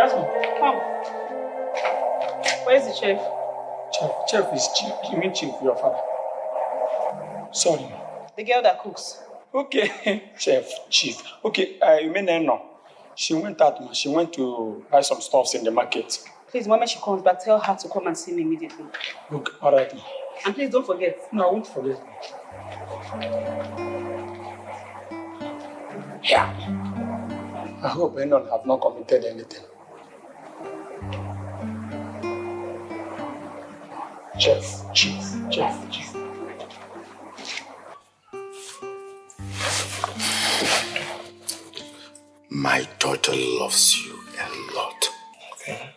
Jasmine. Come. Where is the chef? Chef is chief. You mean chief, your father? Sorry. The girl that cooks. Okay, chief. Okay, you mean no? She went out, ma. She went to buy some stuffs in the market. Please, when she comes back, tell her to come and see me immediately. Okay, all right, ma. And please don't forget. No, I won't forget. Yeah. I hope Enon have not committed anything. Chief. My daughter loves you a lot. Okay.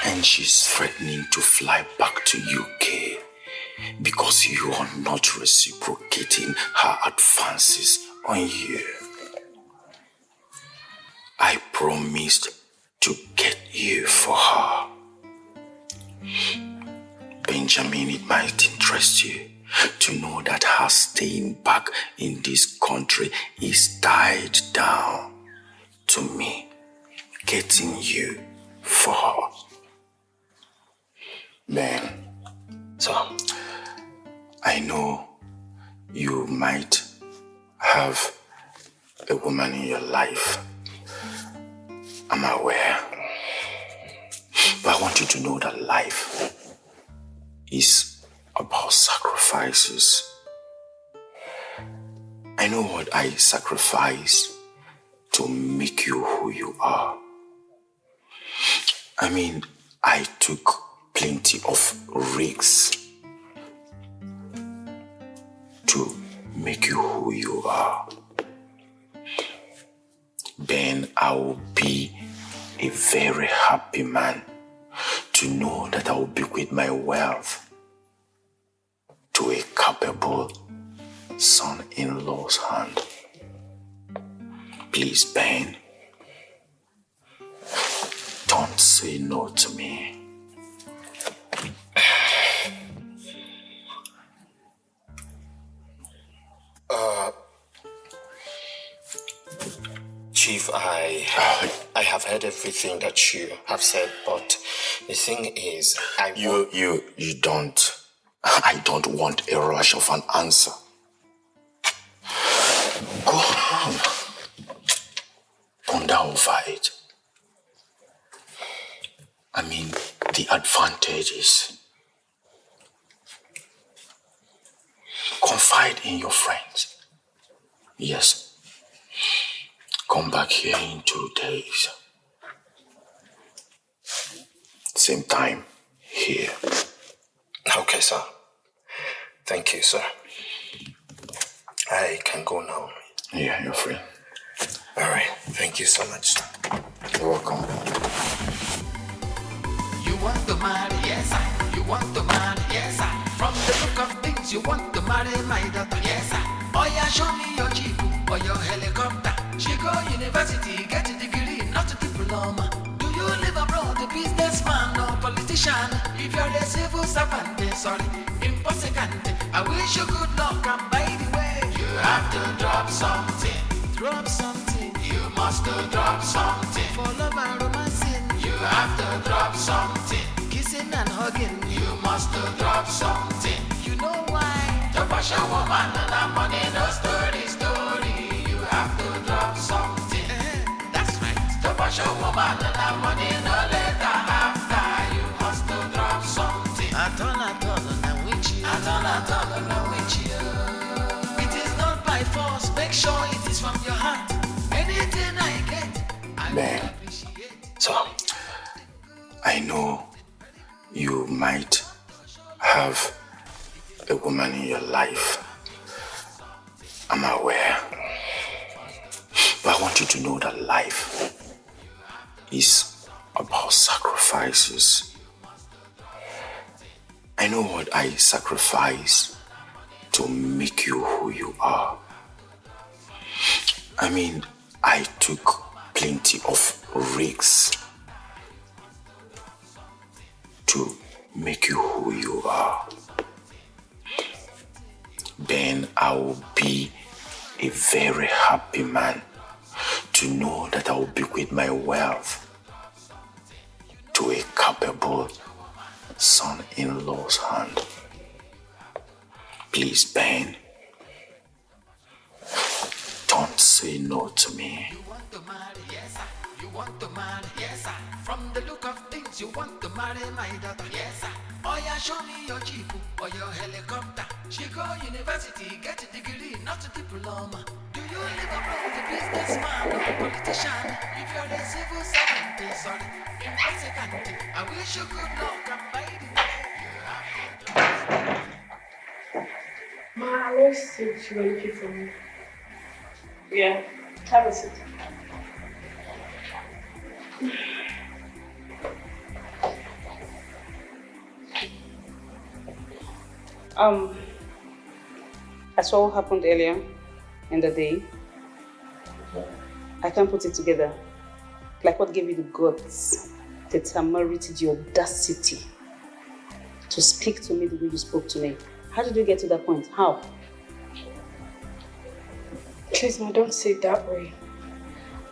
And she's threatening to fly back to UK because you are not reciprocating her advances on you. I promised to get you for her. Benjamin, it might interest you to know that her staying back in this country is tied down to me getting you for her. Ben, So, I know you might have a woman in your life. I'm aware. But I want you to know that life is about sacrifices. I know what I sacrificed to make you who you are. I mean, I took plenty of risks to make you who you are. Then I will be a very happy man to know that I will bequeath my wealth to a capable son-in-law's hand. Please, Ben, don't say no to me. Chief, I have heard everything that you have said, but the thing is, I don't want a rush of an answer. Go on. Ponder over it. I mean, the advantages. Confide in your friends. Yes. Come back here in 2 days. Same time here. Okay, sir. Thank you, sir. I can go now. Yeah, you're free. All right. Thank you so much, sir. You're welcome. You want to marry, yes, I. You want to marry, yes, I. From the look of things, you want to marry my daughter, yes, I. Oh yeah, show me your jeep or your helicopter. She go university, get a degree, not a diploma. Do you live abroad, a businessman or politician? If you're a civil servant, sorry, impossible. I wish you good luck, and by the way, you have to drop something. Drop something. You must drop something. For love and romancing, you have to drop something. Kissing and hugging, you must drop something. You know why? To wash a woman and a money, no story. You have to drop something. That's right. To wash a woman and a money, no later after. You must drop something. At all, now which you. Now which you. It is not by force. Make sure it is from your heart. Anything I get, I will appreciate. So, I know you might have a woman in your life. I'm aware. But I want you to know that life is about sacrifices. I know what I sacrificed to make you who you are. I mean, I took plenty of risks to make you who you are. Then I will be a very happy man to know that I will bequeath my wealth to a capable son-in-law's hand. Please, Ben, don't say no to me. You want to marry, yes, sir. You want to marry, yes, sir. From the look of things, you want to marry my daughter, yes, sir. Oh yeah, show me your jeep or your helicopter. She go university, get a degree, not a diploma. Do you live abroad, a businessman or a politician? If you're a civil servant, sorry, intoxicant, I wish you good luck and by the way you have to. Ma, I always said you were looking for me. Yeah, have a seat. I saw what happened earlier in the day. I can't put it together. Like what gave you the guts, the temerity, the audacity to speak to me the way you spoke to me? How did you get to that point? How? Please, ma, don't say it that way.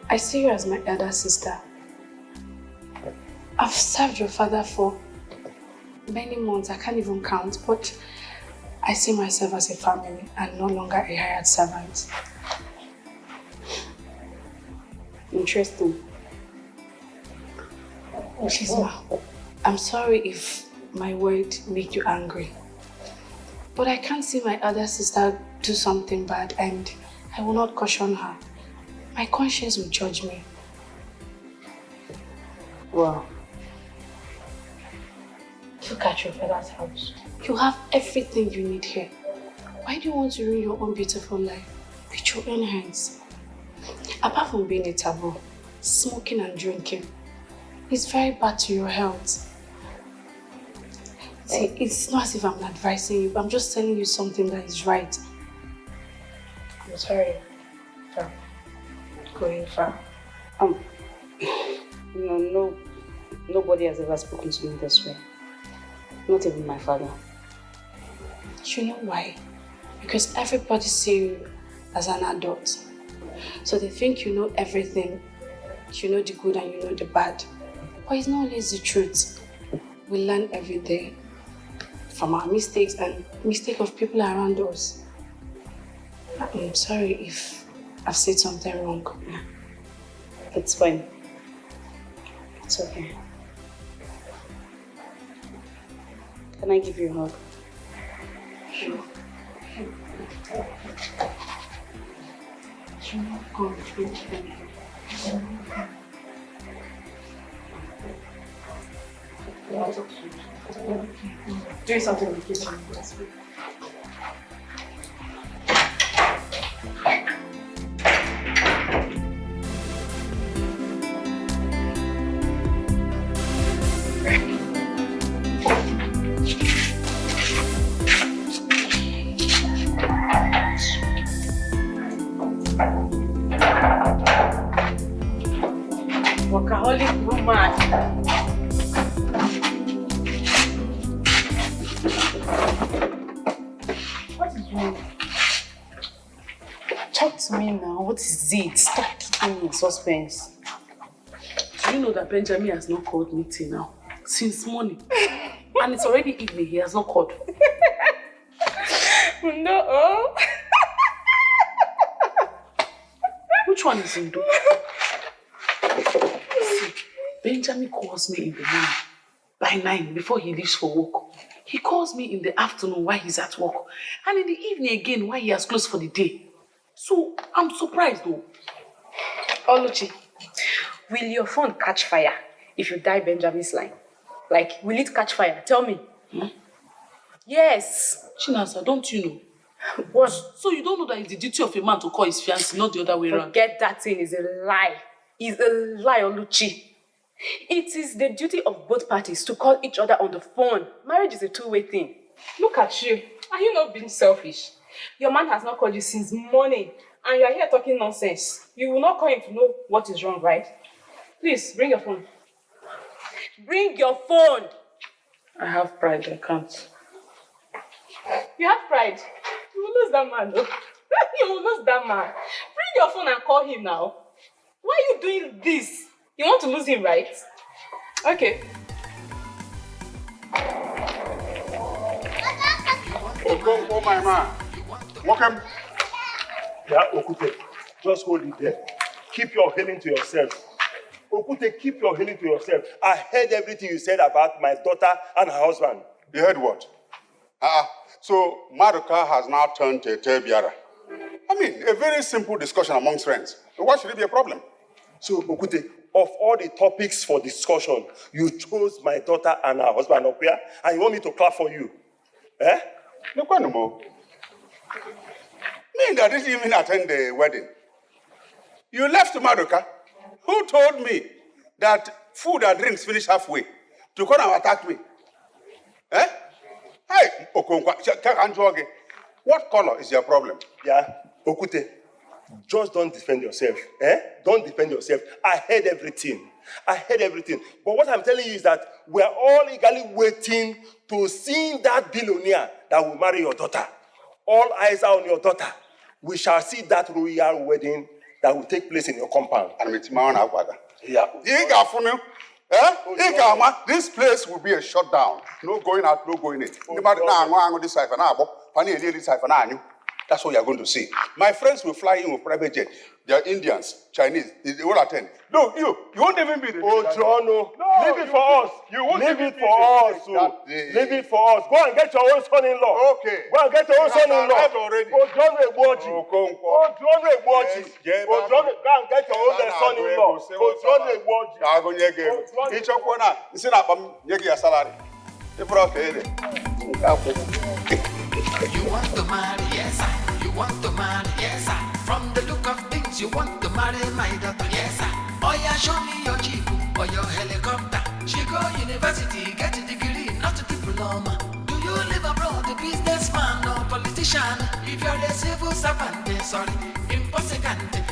I see you as my elder sister. I've served your father for many months, I can't even count, but I see myself as a family and no longer a hired servant. Interesting. Please, ma, I'm sorry if my word made you angry, but I can't see my elder sister do something bad and I will not caution her. My conscience will judge me. Wow. Look at your father's house. You have everything you need here. Why do you want to ruin your own beautiful life with your own hands? Apart from being a taboo, smoking and drinking is very bad to your health. See, it's not as if I'm advising you, but I'm just telling you something that is right. I'm sorry for going far. Nobody has ever spoken to me this way. Not even my father. You know why? Because everybody sees you as an adult. So they think you know everything. You know the good and you know the bad. But it's not always the truth. We learn every day from our mistakes and mistakes of people around us. I'm sorry if I've said something wrong. It's fine. It's okay. Can I give you a hug? Sure. Doing something in the kitchen. Workaholic woman. What is wrong? Talk to me now. What is it? Stop keeping me in suspense. Do you know that Benjamin has not called me till now? Since morning. And it's already evening, he has not called. No. Which one is Indo? See, Benjamin calls me in the morning by 9 before he leaves for work. He calls me in the afternoon while he's at work. And in the evening again while he has closed for the day. So I'm surprised though. Oluchi, will your phone catch fire if you die Benjamin's line? Like, will it catch fire? Tell me. Yes. Chinasa, don't you know? What? So you don't know that it's the duty of a man to call his fiancé, not the other way around? Forget that thing is a lie. It's a lie, Oluchi. It is the duty of both parties to call each other on the phone. Marriage is a two-way thing. Look at you. Are you not being selfish? Your man has not called you since morning, and you are here talking nonsense. You will not call him to know what is wrong, right? Please, bring your phone. Bring your phone! I have pride, I can't. You have pride. You will lose that man, though. You will lose that man. Bring your phone and call him now. Why are you doing this? You want to lose him, right? Okay. Oh, my man. Welcome. Yeah, Okute, just hold it there. Keep your healing to yourself. Okute, keep your healing to yourself. I heard everything you said about my daughter and her husband. You heard what? So Maruka has now turned to a Tebiara. I mean, a very simple discussion amongst friends. Why should it be a problem? So, Okute, of all the topics for discussion, you chose my daughter and her husband up here, and you want me to clap for you? Eh? Look, no more. Me that didn't even attend the wedding. You left Maruka. Who told me that food and drinks finish halfway to come and attack me? Eh? Hey, Okonkwa, what color is your problem? Yeah, Okute, just don't defend yourself. Eh? Don't defend yourself. I heard everything. But what I'm telling you is that we're all eagerly waiting to see that billionaire that will marry your daughter. All eyes are on your daughter. We shall see that royal wedding that will take place in your compound. And with my own yeah. This place will be a shutdown. No going out, no going in. That's what you're going to see. My friends will fly in with private jet. They're Indians, Chinese. They will attend. No, you won't even be the Jono. Leave it for us. You won't leave it for us. Leave it for us. Go and get your own son-in-law. Okay. Go and get your own son-in-law. Already. Go and get your own son-in-law. You want to marry, yes, sir. You want to marry, yes, sir. From the look of things, you want to marry my daughter, yes, sir. Oh yeah, show me your jeep or your helicopter. She go university, get a degree, not a diploma. Do you live abroad, a businessman or politician? If you're a civil servant, sorry, impossible.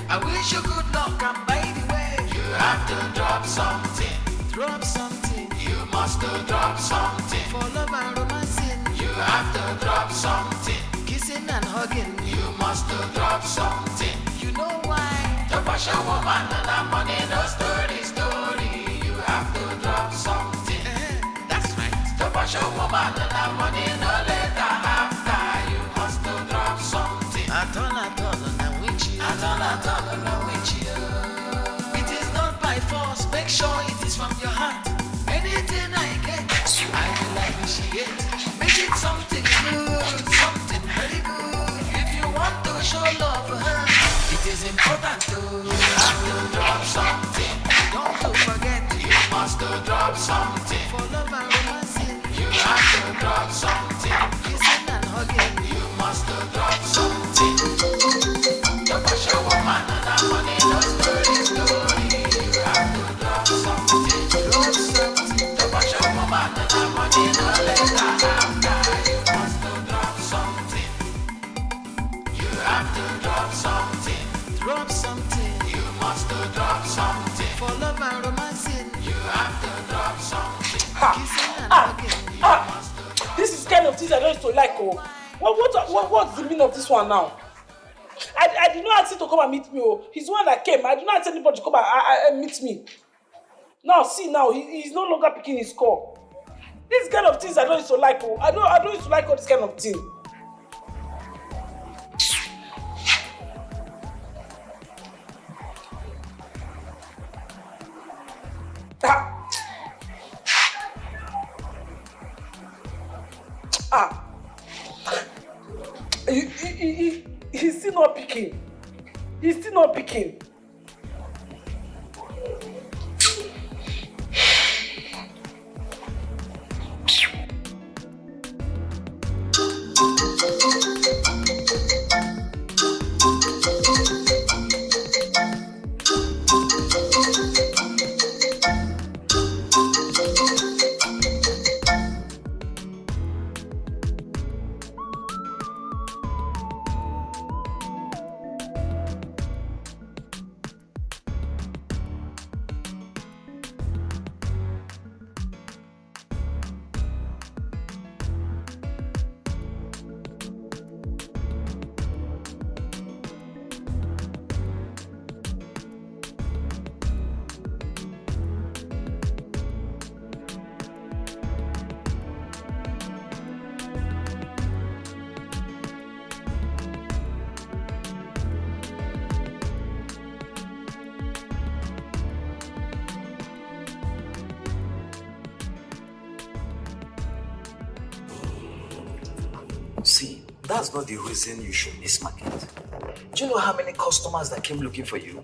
I wish you good luck, and by the way, you have to drop something. Drop something. You must drop something. For love and romancing. You have to drop something. Kissing and hugging. You must drop something. You know why? To wash a woman and a money, no story. You have to drop something. That's right. To wash a woman and a money, no later after. You must drop something. At all, no witch. It is not by force. Make sure it is from your heart. Anything I get, I will appreciate. Make it something good, something very good. If you want to show love, it is important to have to drop something. Don't forget, you must drop something. For love and romancing, you have to drop something. Kissing and hugging, you must drop something. The wash a woman and a money, no story. You have to drop something. Drop something. The wash a woman and a money, no later after. You must drop something. You have to drop something. Drop something. You must drop something. For love and romancing, you have to drop something. Kissing and hugging, you must drop. This is kind of things I don't used to like. Oh, what's the meaning of this one now? I did not ask him to come and meet me. Oh, he's the one that came. I did not ask anybody to come and meet me. Now, see now, he's no longer picking his call. This kind of things I don't used to like. Oh, I don't used to like all this kind of thing. He's still not picking. See, that's not the reason you should miss market. Do you know how many customers that came looking for you?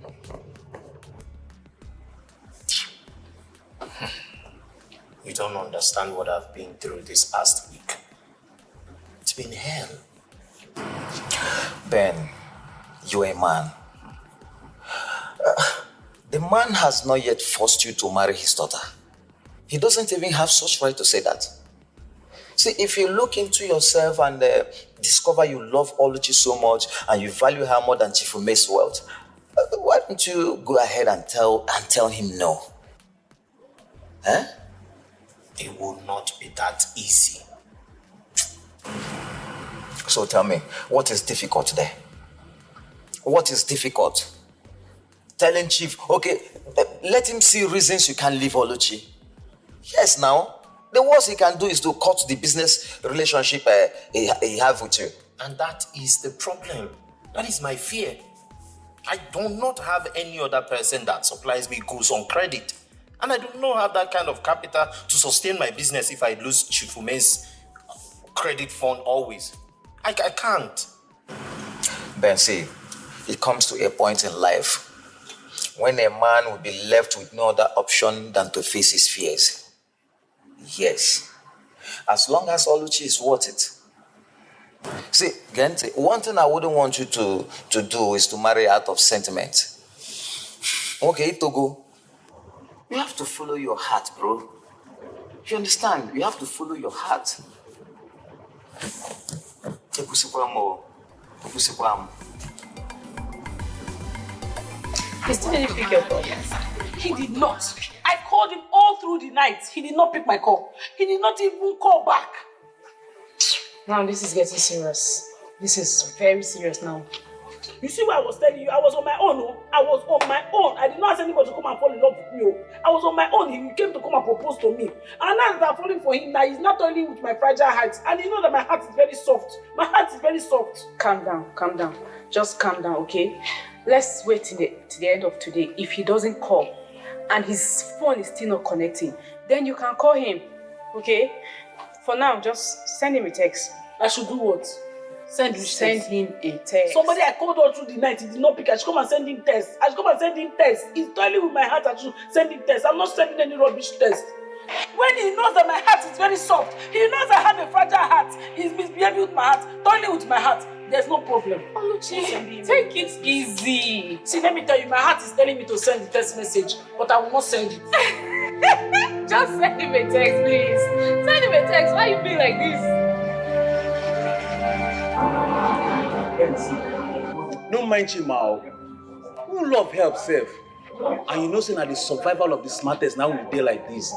You don't understand what I've been through this past week. It's been hell. Ben, you're a man. The man has not yet forced you to marry his daughter. He doesn't even have such right to say that. See, if you look into yourself and discover you love Oluchi so much and you value her more than Chief Ume's wealth, why don't you go ahead and tell him no? Huh? It will not be that easy. So tell me, what is difficult there? What is difficult? Telling Chief, okay, let him see reasons you can't leave Oluchi. Yes, now. The worst he can do is to cut the business relationship he have with you. And that is the problem. That is my fear. I do not have any other person that supplies me goods on credit. And I do not have that kind of capital to sustain my business if I lose Chief Ume's credit fund always. I can't. Ben, see, it comes to a point in life when a man will be left with no other option than to face his fears. Yes, as long as Oluchi is worth it. See, Gente, one thing I wouldn't want you to do is to marry out of sentiment. Okay, Togo, you have to follow your heart, bro. You understand? You have to follow your heart. He still didn't pick your call. He did not. I called him all through the night. He did not pick my call. He did not even call back. Now this is getting serious. This is very serious now. You see what I was telling you? I was on my own. Oh. I was on my own. I did not ask anybody to come and fall in love with me. Oh. I was on my own. He came to come and propose to me. And now that I'm falling for him, now he's not toiling with my fragile heart. And you know that my heart is very soft. My heart is very soft. Calm down. Just calm down, okay? Let's wait till the end of today. If he doesn't call and his phone is still not connecting, then you can call him, okay? For now, just send him a text. I should do what? Send him a text. Somebody I called all through the night, he did not pick. I should come and send him text. He's toiling with my heart. I should send him text. I'm not sending any rubbish text. When he knows that my heart is very soft, he knows I have a fragile heart, he's misbehaving with my heart, toiling with my heart, there's no problem. Oluchi, take it easy. See, let me tell you, my heart is telling me to send the text message, but I will not send it. Just send him a text, please. Send him a text. Why you being like this? No mind Chimao. Who love help self? And you know, saying that the survival of the smartest now will be like this.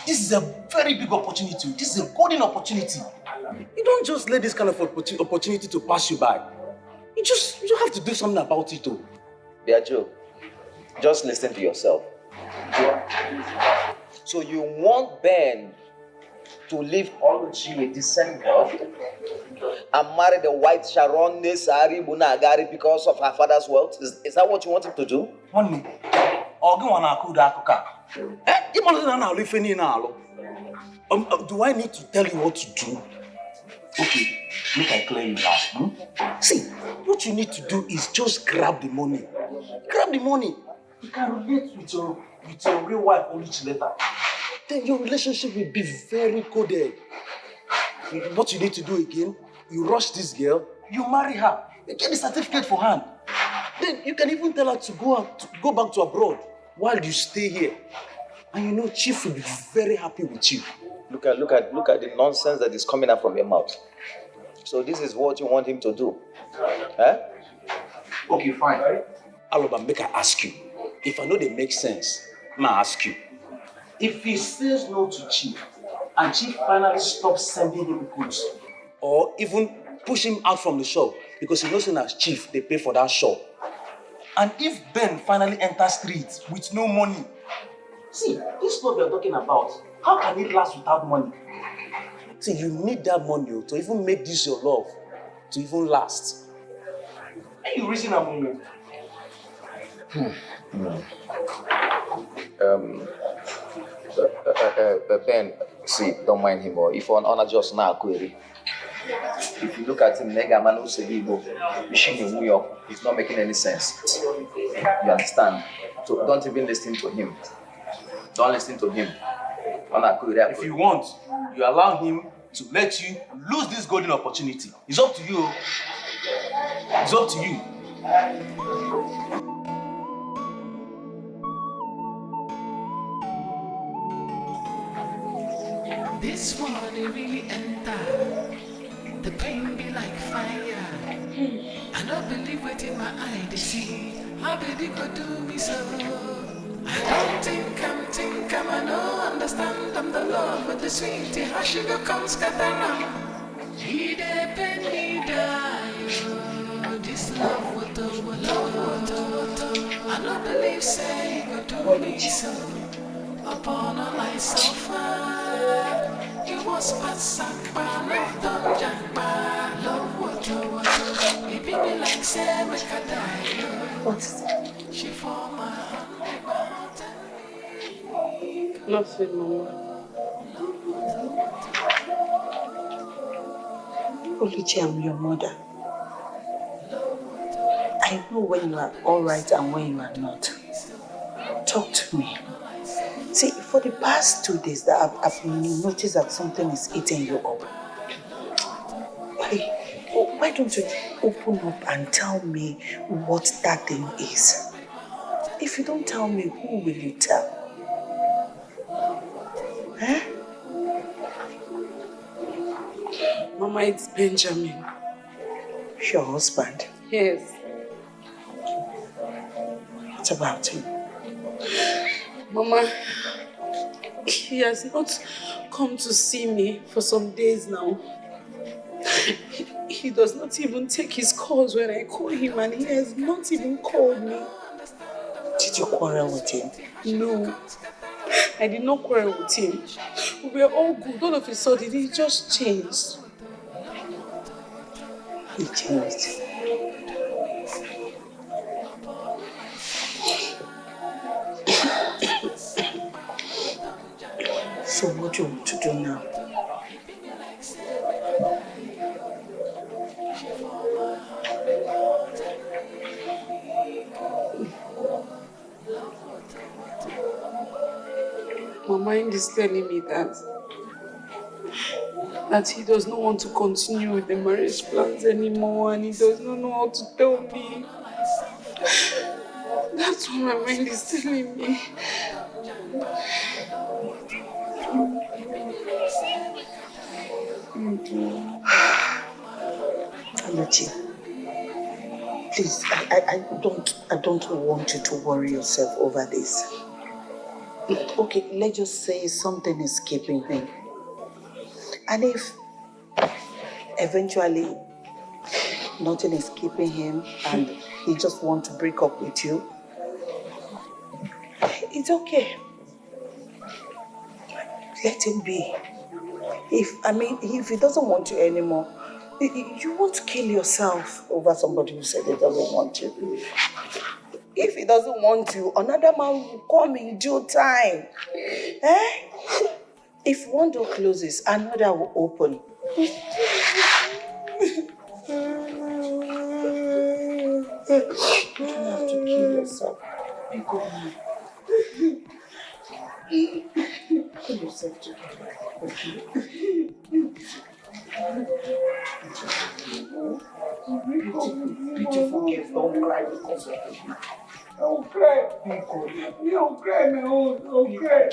This is a very big opportunity. This is a golden opportunity. You don't just let this kind of opportunity to pass you by. You have to do something about it too. Biajo, just listen to yourself. So you want Ben to leave Oluchi a decent girl and marry the white Sharon Nesari Bunagari because of her father's wealth? Is that what you want him to do? Do I need to tell you what to do? Okay, make I clear you now. See, what you need to do is just grab the money. Grab the money. You can relate with your real wife Oluchi later. Then your relationship will be very coded. What you need to do again, you rush this girl, you marry her, you get the certificate for hand. Then you can even tell her to go back to abroad while you stay here. And you know, Chief will be very happy with you. Look at the nonsense that is coming out from your mouth. So this is what you want him to do? Huh? Okay, fine. Aloba, make I ask you. If I know they make sense, I'm gonna ask you. If he says no to Chief, and Chief finally stops sending him goods, or even push him out from the shop, because he knows that as Chief, they pay for that shop. And if Ben finally enters streets with no money, see, this is what we are talking about. How can it last without money? See, you need that money to even make this your love, to even last. Are you reason I'm Ben, see, don't mind him. Or if on honor just now, query. If you look at him, Nega Manu Segibo, Machine in New York, it's not making any sense. You understand? So don't even listen to him. Don't listen to him. If you want, you allow him to let you lose this golden opportunity. It's up to you. It's up to you. This one they really enter. The pain be like fire. I don't believe what in my eye they see. How did it go do me so? I don't think I know, understand I'm the love with the sweetie. How sugar comes scatter. He de penny die. This love what I don't believe say go do me so. Upon a light so far. You was pass love don't jack love what it be me like say make I die. What is it? She for my heart and Nothing, Mama. Oluchi, I'm your mother. I know when you are all right and when you are not. Talk to me. See, for the past 2 days that I've noticed that something is eating you up. Why don't you open up and tell me what that thing is? If you don't tell me, who will you tell? Huh? Mama, it's Benjamin. Your husband? Yes. What about him? Mama, he has not come to see me for some days now. He does not even take his calls when I call him, and he has not even called me. Did you quarrel with him? No, I did not quarrel with him. We were all good. All of a sudden, he just changed. He changed. So what do you want to do now? My mind is telling me that he does not want to continue with the marriage plans anymore, and he does not know how to tell me. That's what my mind is telling me. Oluchi, please, I don't want you to worry yourself over this. Okay, let's just say something is keeping him. And if eventually nothing is keeping him and he just wants to break up with you, it's okay. Let him be. If he doesn't want you anymore, you won't kill yourself over somebody who said he doesn't want you. If he doesn't want you, another man will come in due time. If one door closes, another will open. You don't have to kill yourself. Be good man. Pull yourself together. Beautiful gift, don't cry because of it. Don't cry. Don't cry, my own. Don't cry.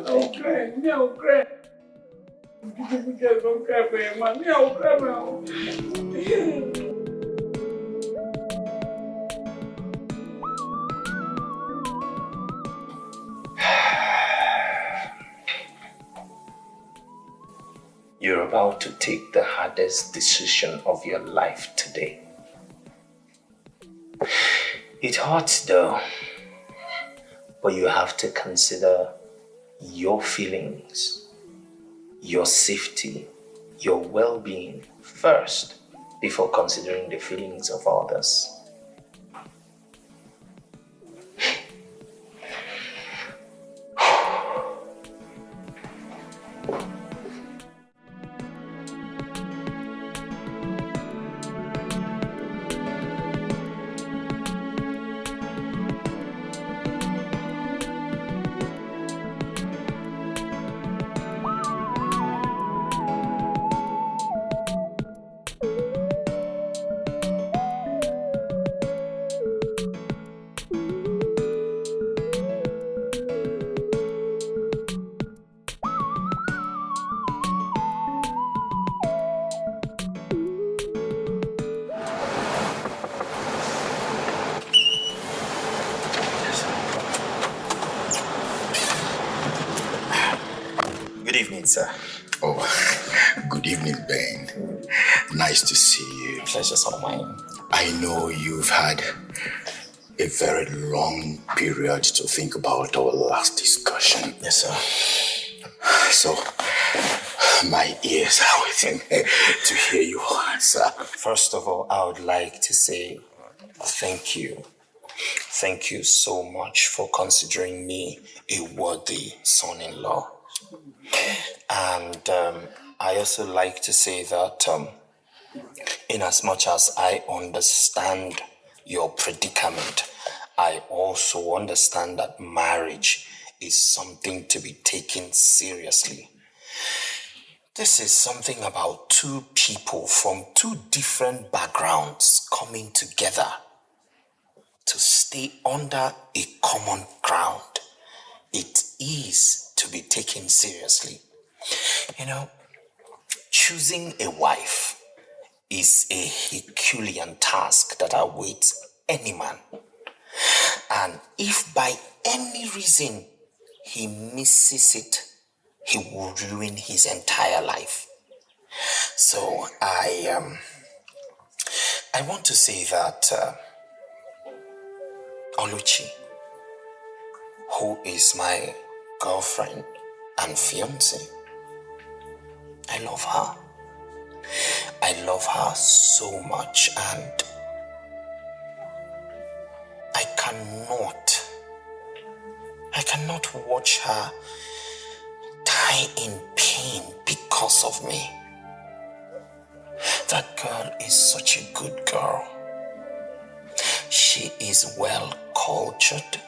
Don't cry. Don't cry. Don't cry for your man. Don't cry, my own. You're about to take the hardest decision of your life today. It hurts though, but you have to consider your feelings, your safety, your well-being first before considering the feelings of others. sir. Oh, good evening, Ben. Nice to see you. Pleasure's all mine. I know you've had a very long period to think about our last discussion. Yes, sir. So, my ears are waiting to hear you answer. First of all, I would like to say thank you. Thank you so much for considering me a worthy son-in-law. And I also like to say that in as much as I understand your predicament, I also understand that marriage is something to be taken seriously. This is something about two people from two different backgrounds coming together to stay under a common ground. It is to be taken seriously. You know, choosing a wife is a Herculean task that awaits any man. And if by any reason he misses it, he will ruin his entire life. So I want to say that Oluchi, who is my girlfriend and fiancée, I love her. I love her so much, and I cannot watch her die in pain because of me. That girl is such a good girl. She is well cultured,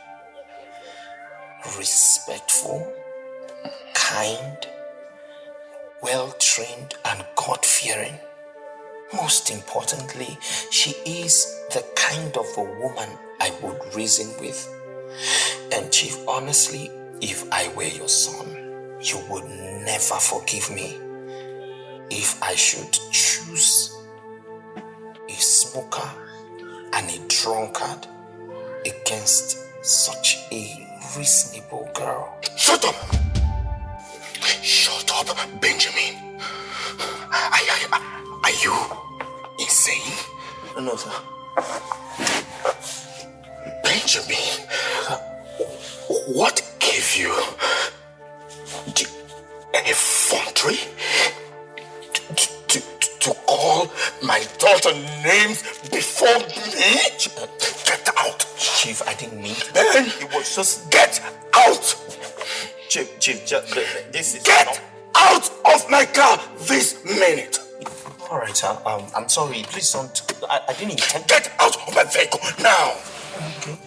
respectful, kind, well-trained, and God-fearing. Most importantly, she is the kind of a woman I would reason with. And Chief, honestly, if I were your son, you would never forgive me if I should choose a smoker and a drunkard against such a reasonable girl. Shut up! Shut up, Benjamin. Are you insane? No, sir. Benjamin, what gave you the effrontery to call my daughter names before me? Get out. Chief, I didn't mean to. Ben, it was just... Get out! Chief, this is... Get out of my car this minute! Alright, sir. I'm sorry. Please don't... I didn't intend... Get out of my vehicle now! Okay.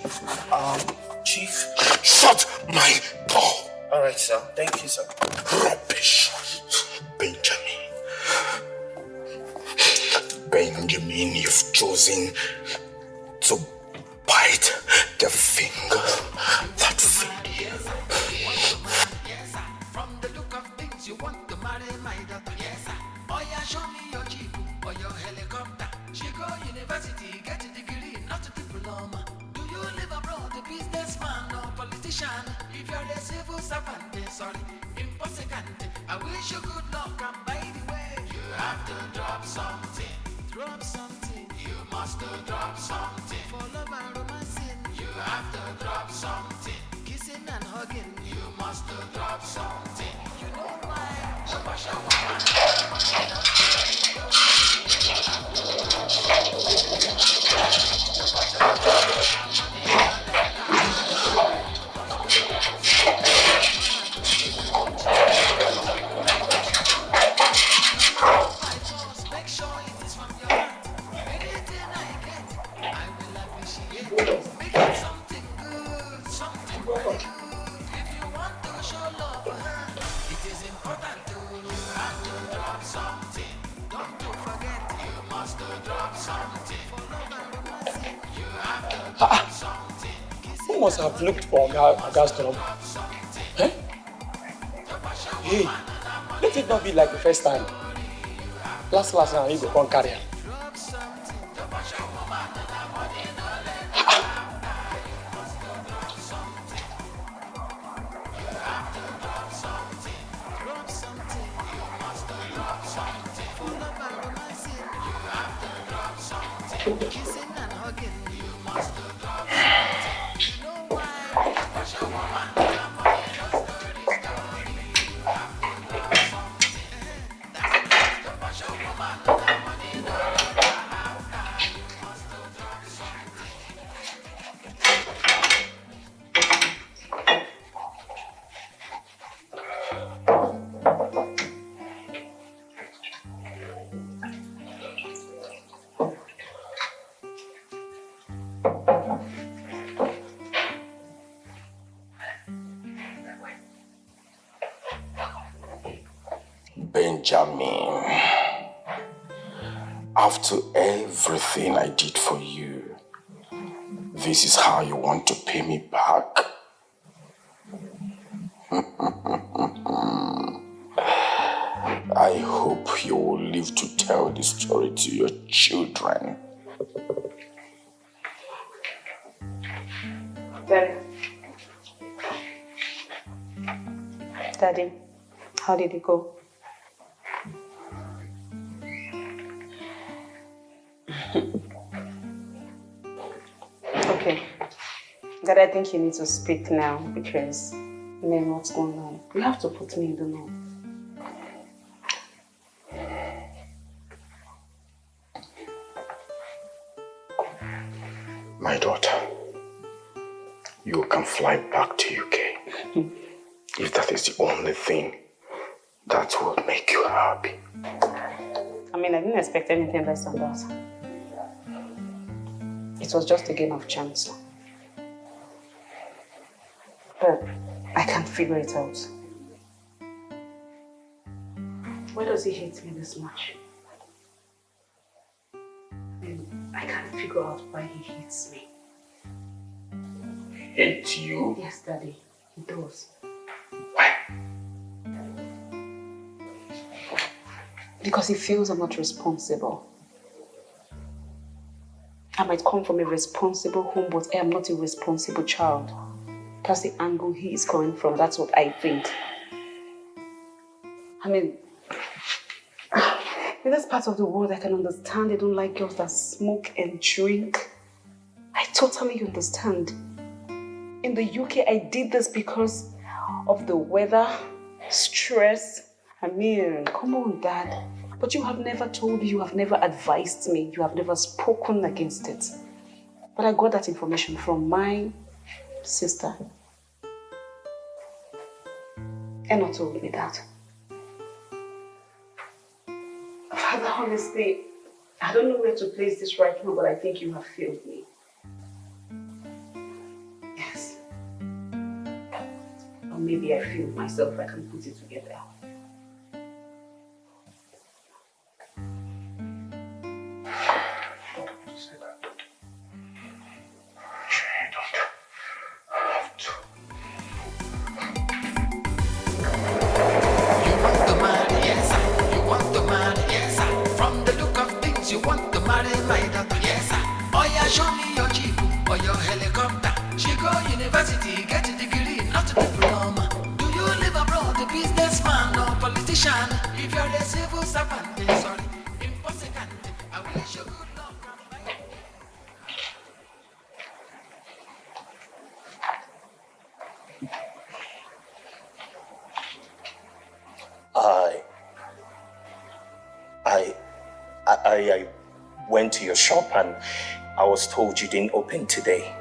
Chief... Shut my door! Alright, sir. Thank you, sir. Rubbish. Benjamin, you've chosen to bite the finger that fed you. From the look of things, you want to marry my daughter. Yes, sir. Oh yeah, show me your jeep or your helicopter. She go university, get a degree, not a diploma. Do you live abroad, a businessman or politician? If you're a civil servant, sorry, impossible. I wish you good luck, and by the way, you have to drop something. Drop something. You must drop something. For love and romancing, you have to drop something. Kissing and hugging, you must drop something. You know why? Shabba make sure it is from your heart. Anything I get, I will appreciate. Make it something good, something very good. If you want to show love for her, it is important to have to drop something. Don't you forget, you must drop something. For love and romancing, you have to drop something. Who must have looked for Aga's trouble? Eh? Hey, let it not be like the first time. Last time you go come carry her. Kissing and hugging, you must do just right. You know why? Because you're a woman. Come on, just do this, girl. You have to do something. That's it. Because you're a woman. The money no longer have time. You must do just Benjamin, after everything I did for you, this is how you want to pay me back? I hope you will live to tell this story to your children. Daddy, how did it go? Okay. Dad, I think you need to speak now because, man, what's going on? You have to put me in the know. My daughter, you can fly back to UK. If that is the only thing that will make you happy. I mean, I didn't expect anything less than that. It was just a game of chance. But I can't figure it out. Why does he hate me this much? I can't figure out why he hates me. Hate you? Yes, Daddy, he does. Why? Because he feels I'm not responsible. I might come from a responsible home, but I am not a responsible child. That's the angle he is coming from. That's what I think. I mean, in this part of the world, I can understand they don't like girls that smoke and drink. I totally understand. In the UK, I did this because of the weather, stress. I mean, come on, Dad. But you have never told me, you have never advised me, you have never spoken against it. But I got that information from my sister. Emma told me that. Father, honestly, I don't know where to place this right now, but I think you have failed me. Yes. Or maybe I failed myself, I can put it together. You want to marry my daughter? Yes, sir. Oh yeah, show me your jeep or your helicopter. She go university, get a degree, not a diploma. Do you live abroad, a businessman or politician? If you're a civil servant, sorry, impossible. I wish you good luck. I went to your shop and I was told you didn't open today.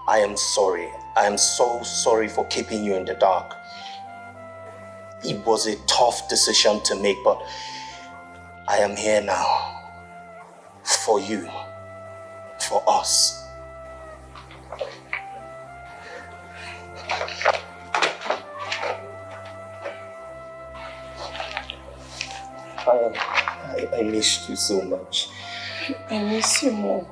I am sorry. I am so sorry for keeping you in the dark. It was a tough decision to make, but I am here now. For you. For us. I missed you so much. I miss you more.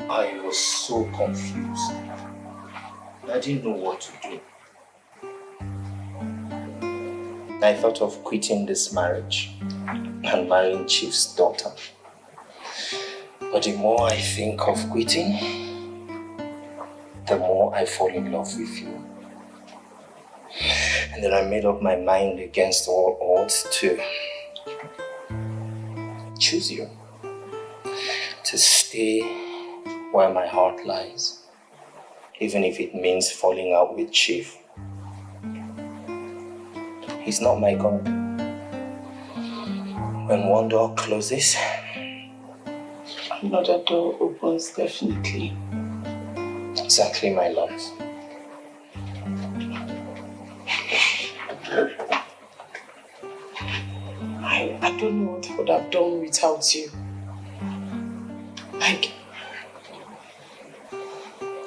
I was so confused. I didn't know what to do. I thought of quitting this marriage. I and marrying Chief's daughter. But the more I think of quitting, the more I fall in love with you. And then I made up my mind against all odds to choose you, to stay where my heart lies, even if it means falling out with Chief. He's not my God. When one door closes, another door opens, definitely. Exactly, my love. I don't know what I would have done without you. Like,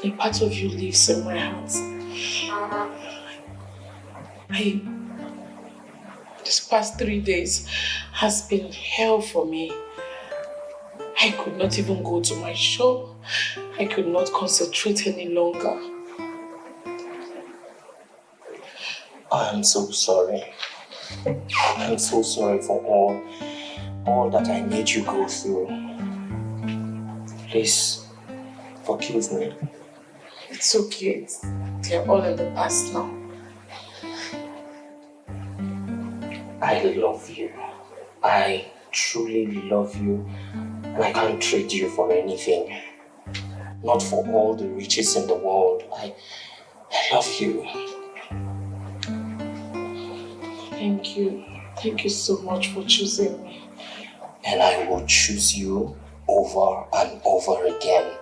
a part of you lives in my heart. This past 3 days has been hell for me. I could not even go to my shop. I could not concentrate any longer. I'm so sorry. I'm so sorry for all that I made you go through. Please, forgive me. It's okay. They're all in the past now. I love you. I truly love you. And I can't trade you for anything. Not for all the riches in the world. I love you. Thank you. Thank you so much for choosing me. And I will choose you over and over again.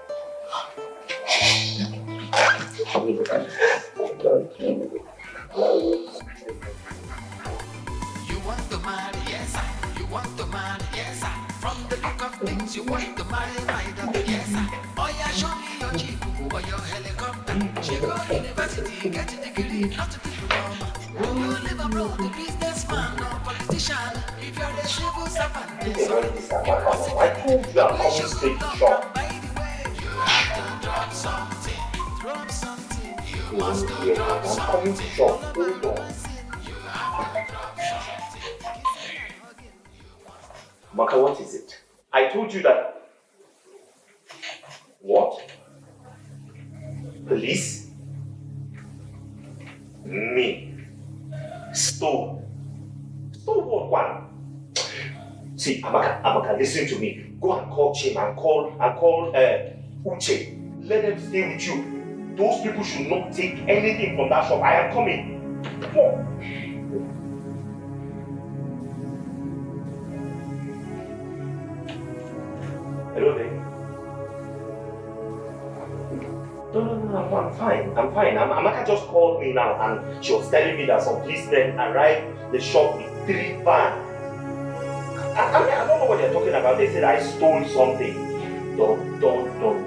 You want to marry, yes, sir. You want to marry, yes, sir. From the look of things, you want to marry my daughter, yes, sir. Oh yeah, show me your jeep or your helicopter. She go university, get a degree, not a diploma. Will you live abroad, a businessman or politician? If you're a civil servant, so I told you I'm coming straight to shop. by the way, you have to drop something. Drop something. You must I'm coming to shop. Hold on. Maka, what is it? I told you that. What? Police? Me? Stole? Stole what one? See, Amaka, listen to me. Go and call Chim and call Uche. Let them stay with you. Those people should not take anything from that shop. I am coming. Come on. Hello there. No, I'm fine. Amaka just called me now and she was telling me that some policemen arrived the shop with 3 vans. I don't know what they're talking about. They said I stole something. Don't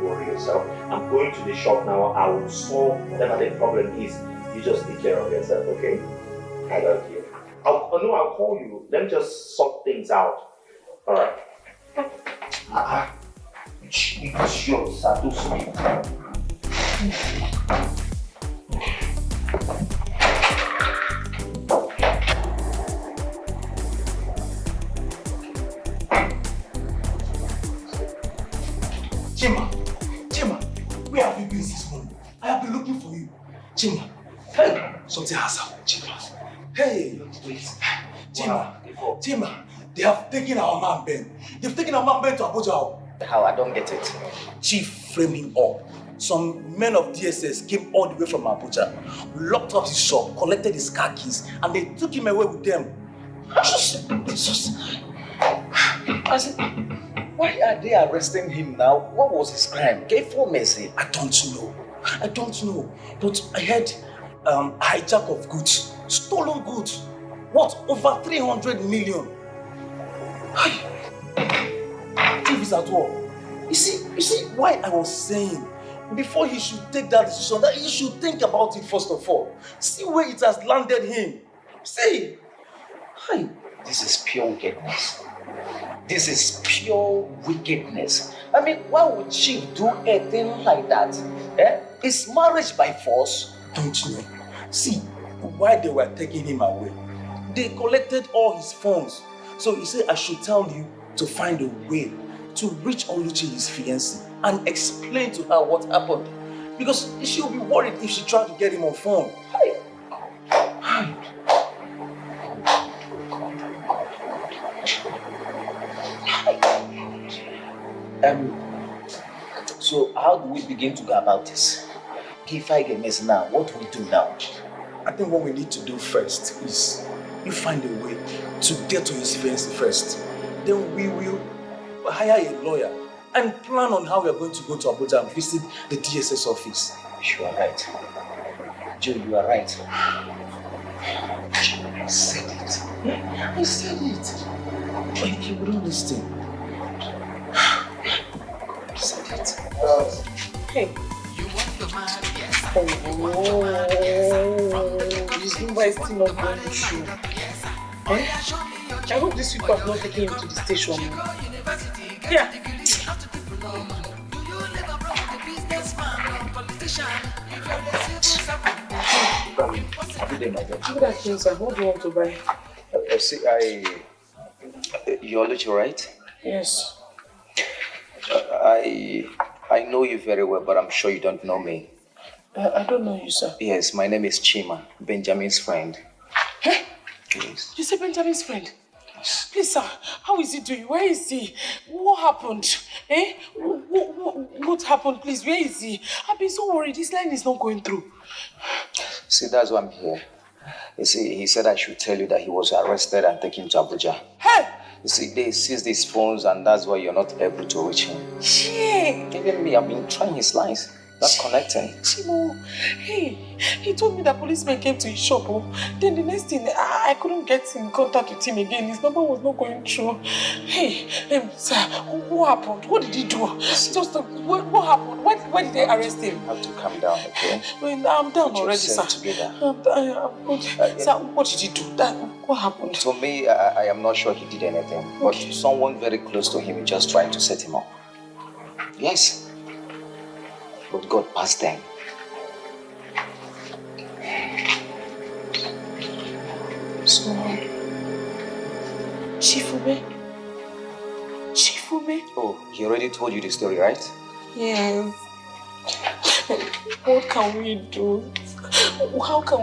worry yourself. I'm going to the shop now. I will solve whatever the problem is. You just take care of yourself, okay? I love you. I'll call you. Let me just sort things out. Alright. It's your Saturday. Chima, where have you been since morning? I have been looking for you. Chima, hey, something has happened, Chima. Hey, wait. Chima, they have taken our man Ben. They've taken our man Ben to Abuja. How? I don't get it. Chief framed him up. Some men of DSS came all the way from Abuja, locked up his shop, collected his car keys, and they took him away with them. Why are they arresting him now? What was his crime? Gave for mercy. I don't know. But I heard hijack of goods, stolen goods. What? Over 300 million. Chief is at war. You see why I was saying before he should take that decision, that he should think about it first of all. See where it has landed him. See. This is pure wickedness. This is pure wickedness. I mean, why would Chief do a thing like that? Is marriage by force? Don't you know? See, while they were taking him away, they collected all his phones. So he said I should tell you to find a way to reach Oluchi, his fiancée, and explain to her what happened. Because she'll be worried if she tried to get him on phone. Hi. So how do we begin to go about this? If I get mess now, what do we do now? I think what we need to do first is you find a way to get to his fiancée first. Then we will hire a lawyer and plan on how we are going to go to Abuja and visit the DSS office. You are right. Joe, you are right. I said it. I said it. But he wouldn't listen. I said it. Hey. You want to marry, yes. This number is still not going to show. I hope these people have not taken him to the station. Yeah. Good afternoon, sir. What do you want to buy? You're literally right? Yes. I know you very well, but I'm sure you don't know me. I don't know you, sir. Yes, my name is Chima, Benjamin's friend. Huh? Yes. You say Benjamin's friend? Please, sir, how is he doing? Where is he? What happened? Eh? What happened, please? Where is he? I've been so worried. This line is not going through. See, that's why I'm here. You see, he said I should tell you that he was arrested and taken to Abuja. Hey! You see, they seized his phones and that's why you're not able to reach him. Shit! Even me, I've been trying his lines. Not connecting. Chimo, hey, he told me that policemen came to his shop. Oh. Then the next thing, I couldn't get in contact with him again. His number was not going through. Hey, sir, what happened? What did he do? What happened? Why did they arrest him? You have to calm down, okay? I'm down already, sir. Together. Sir, what did he do? What happened? To me, I am not sure he did anything. But someone very close to him is just trying to set him up. Yes. But God passed them. So, Chifume? Oh, he already told you the story, right? Yes. What can we do? What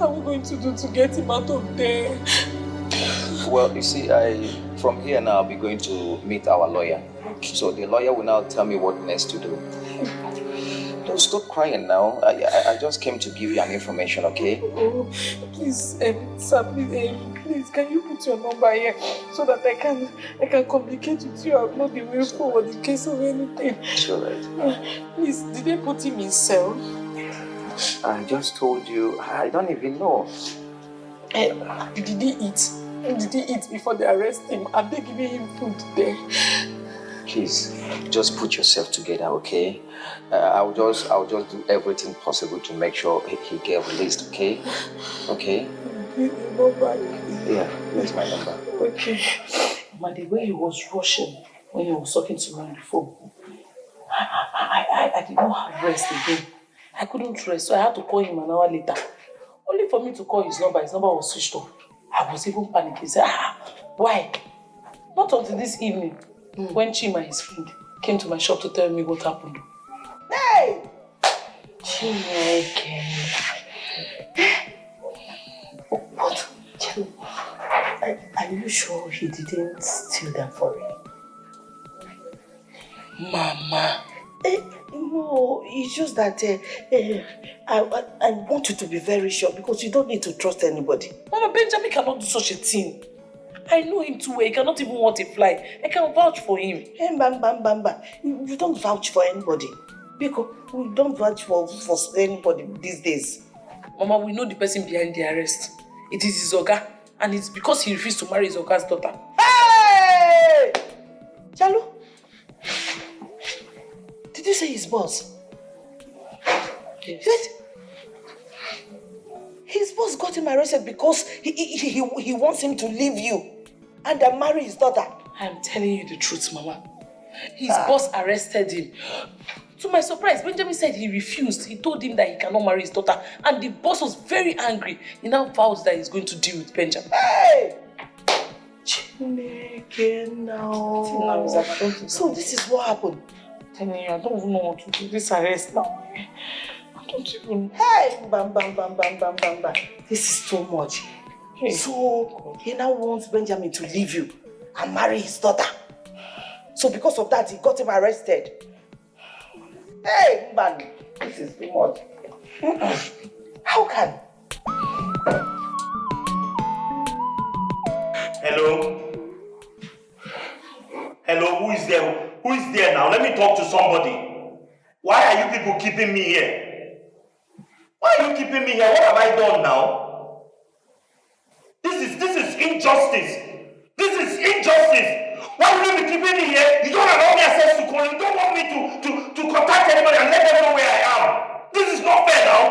are we going to do to get him out of there? Well, you see, from here now, I'll be going to meet our lawyer. So the lawyer will now tell me what next to do. Don't stop crying now. I just came to give you an information, okay? Oh, please, sir, please, can you put your number here so that I can communicate with you? I'm not the way forward in case of anything. Sure, right. Please, did they put him in cell? I just told you, I don't even know. Did he eat? Did he eat before they arrest him? Are they giving him food there? Please, just put yourself together, okay? I'll just do everything possible to make sure he get released, okay? Okay? Your number. Yeah, that's my number. Okay. But the way he was rushing when he was talking to me on the phone, I did not have rest again. I couldn't rest, so I had to call him an hour later. Only for me to call his number was switched off. I was even panicking. Said, why? Not until this evening, when Chima, his friend, came to my shop to tell me what happened. Hey! Chineke. But, are you sure he didn't steal them for you? Mama. No, it's just that I want you to be very sure because you don't need to trust anybody. Mama, Benjamin cannot do such a thing. I know him too well. He cannot even want a fly. I can vouch for him. Hey, bam. You don't vouch for anybody. Because we don't vouch for anybody these days. Mama, we know the person behind the arrest. It is his Oga. And it's because he refused to marry his Oga's daughter. Hey! Chalu? Did you say his boss? Yes. Wait. His boss got him arrested because he wants him to leave you and then marry his daughter. I'm telling you the truth, Mama. His boss arrested him. To my surprise, Benjamin said he refused. He told him that he cannot marry his daughter. And the boss was very angry. He now vows that he's going to deal with Benjamin. Hey! Chineke now. So this is what happened. Telling you, I don't even know what to do. This arrest now. I don't even. Hey, bam, bam, bam, bam, bam, bam, bam. This is too much. Hey. So he now wants Benjamin to leave you and marry his daughter. So because of that, he got him arrested. Hey, man, this is too much. How can? Hello? Hello, who is there? Who is there now? Let me talk to somebody. Why are you people keeping me here? Why are you keeping me here? What have I done now? This is injustice. This is injustice. Why would you be keeping me here? You don't allow me access to call. You don't want me to contact anybody and let them know where I am. This is not fair now.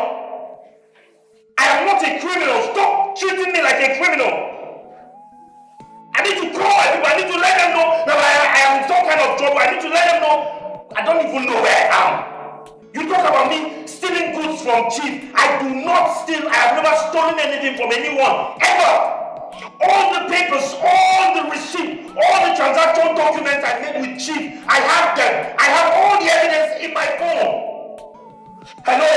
I am not a criminal. Stop treating me like a criminal. I need to call everybody. I need to let them know that I am in some kind of trouble. I need to let them know. I don't even know where I am. You talk about me stealing goods from Chief. I do not steal. I have never stolen anything from anyone. Ever. All the papers, all the receipt, all the transaction documents I made with Chief, I have them. I have all the evidence in my phone. Hello?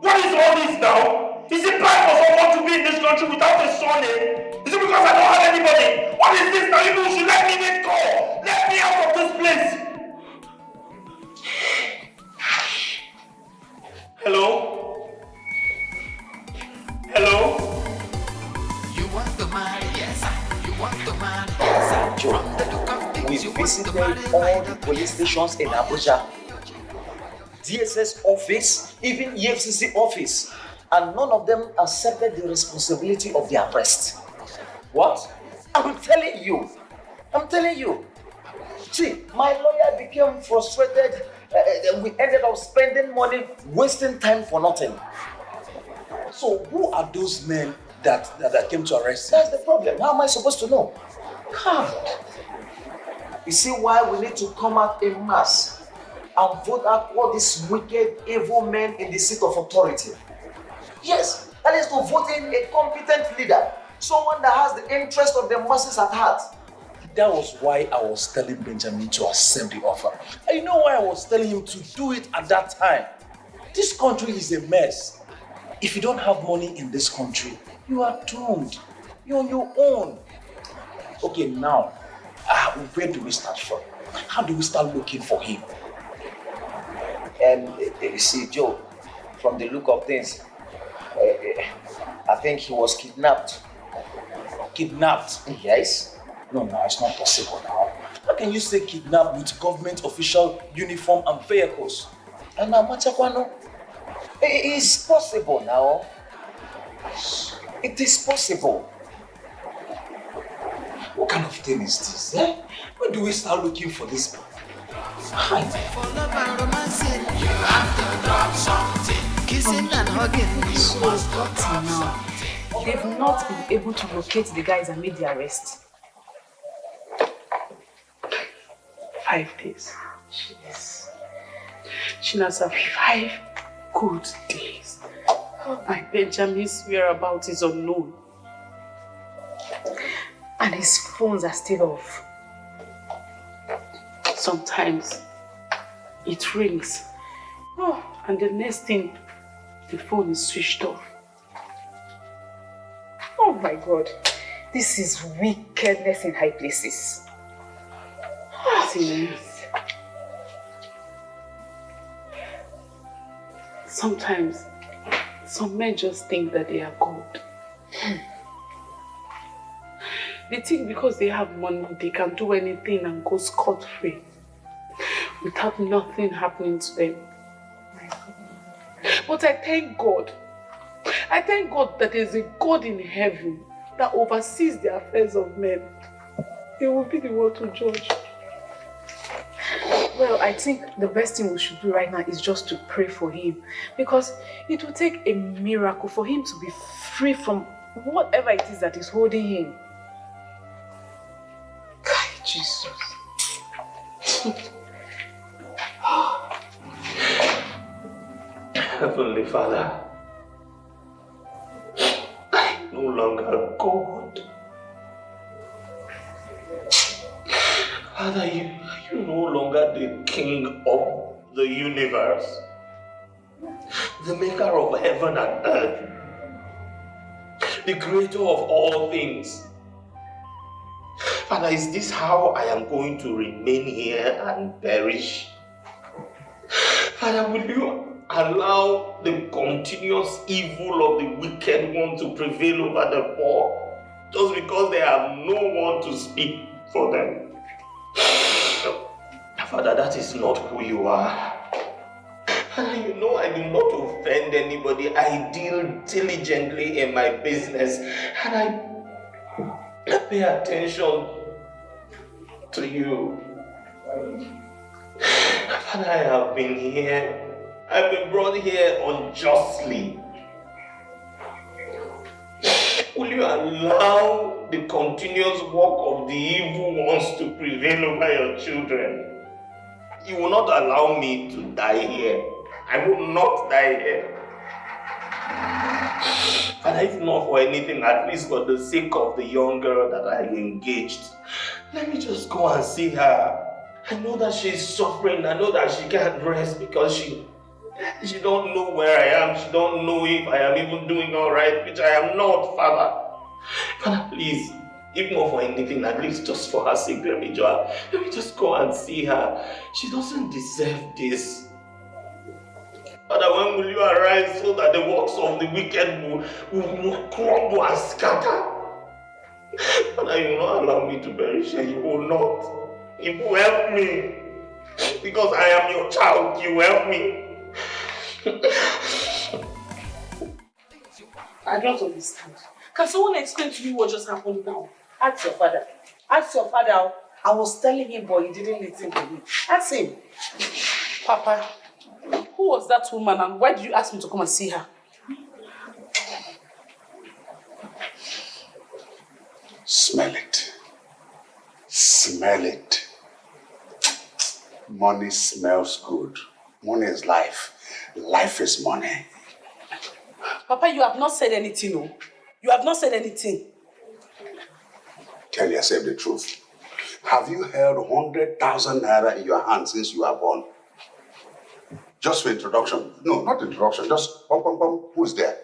What is all this now? Is it bad for someone to be in this country without a surname? Is it because I don't have anybody? What is this now? You should let me get call. Let me out of this place. Hello? Hello? You want the money, yes, sir. You want the money, yes, sir. From the look of things, We you want the visited money, all the police stations in Abuja, DSS office, even EFCC office, and none of them accepted the responsibility of the arrest. What? I'm telling you. See, my lawyer became frustrated. We ended up spending money, wasting time for nothing. So who are those men that came to arrest him? That's the problem. How am I supposed to know? God. You see why we need to come out en masse and vote out all these wicked, evil men in the seat of authority. Yes, that is to vote in a competent leader, someone that has the interest of the masses at heart. That was why I was telling Benjamin to accept the offer. And you know why I was telling him to do it at that time? This country is a mess. If you don't have money in this country, you are doomed. You're on your own. Okay, now, where do we start from? How do we start looking for him? You see, Joe, from the look of things, I think he was kidnapped. Kidnapped? Yes. No, it's not possible now. How can you say kidnapped with government official uniform and vehicles? And now, Machakwano, it is possible now. It is possible. What kind of thing is this? Eh? When do we start looking for this man? For love and romancing, you have to drop something. Kissing and hugging, So up till now, they've not been able to locate the guys that made the arrest. 5 days. Jeez. Chinasa, 5 good days. My Benjamin's whereabouts is unknown. And his phones are still off. Sometimes it rings. Oh, and the next thing, the phone is switched off. Oh my God. This is wickedness in high places. Sometimes, some men just think that they are God. They think because they have money, they can do anything and go scot-free without nothing happening to them. But I thank God. I thank God that there is a God in heaven that oversees the affairs of men. He will be the one to judge. Well, I think the best thing we should do right now is just to pray for him, because it will take a miracle for him to be free from whatever it is that is holding him. God, Jesus. Heavenly Father, I no longer God. over the King of the universe, the maker of heaven and earth, the creator of all things. Father, is this how I am going to remain here and perish? Father, will you allow the continuous evil of the wicked one to prevail over the poor just because they have no one to speak for them? Father, that is not who you are. Father, you know I do not offend anybody. I deal diligently in my business and I pay attention to you. Father, I have been here. I've been brought here unjustly. Will you allow the continuous work of the evil ones to prevail over your children? You will not allow me to die here. I will not die here. And if not for anything, at least for the sake of the young girl that I engaged, let me just go and see her. I know that she's suffering. I know that she can't rest because she don't know where I am. She don't know if I am even doing all right, which I am not, Father. Father, please, if not for anything, at least just for her sake, let me just go and see her. She doesn't deserve this. Father, when will you arise so that the works of the wicked will crumble and scatter? Father, you will not allow me to perish, and you will not. You will help me. Because I am your child, you help me. I don't understand. Can someone explain to me what just happened now? Ask your father. Ask your father. I was telling him, but he didn't listen to me. Ask him. Papa, who was that woman and why did you ask me to come and see her? Smell it. Smell it. Money smells good. Money is life. Life is money. Papa, you have not said anything, no? You have not said anything. Tell yourself the truth. Have you held 100,000 naira in your hand since you are born? Just for introduction. No, not introduction. Just bum, bum, bum. Who's there?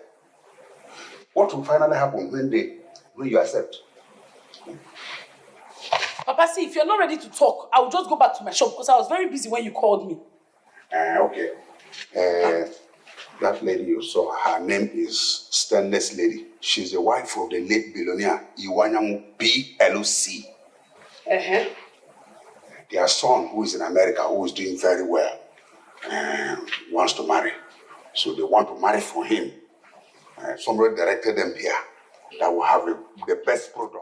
What will finally happen when you accept? Papa, see, if you're not ready to talk, I will just go back to my shop because I was very busy when you called me. Okay. That lady you saw, her name is Stainless Lady. She's the wife of the late billionaire Iwanyamu PLC. Their son, who is in America, who is doing very well, wants to marry. So they want to marry for him. Somebody directed them here that will have the best product.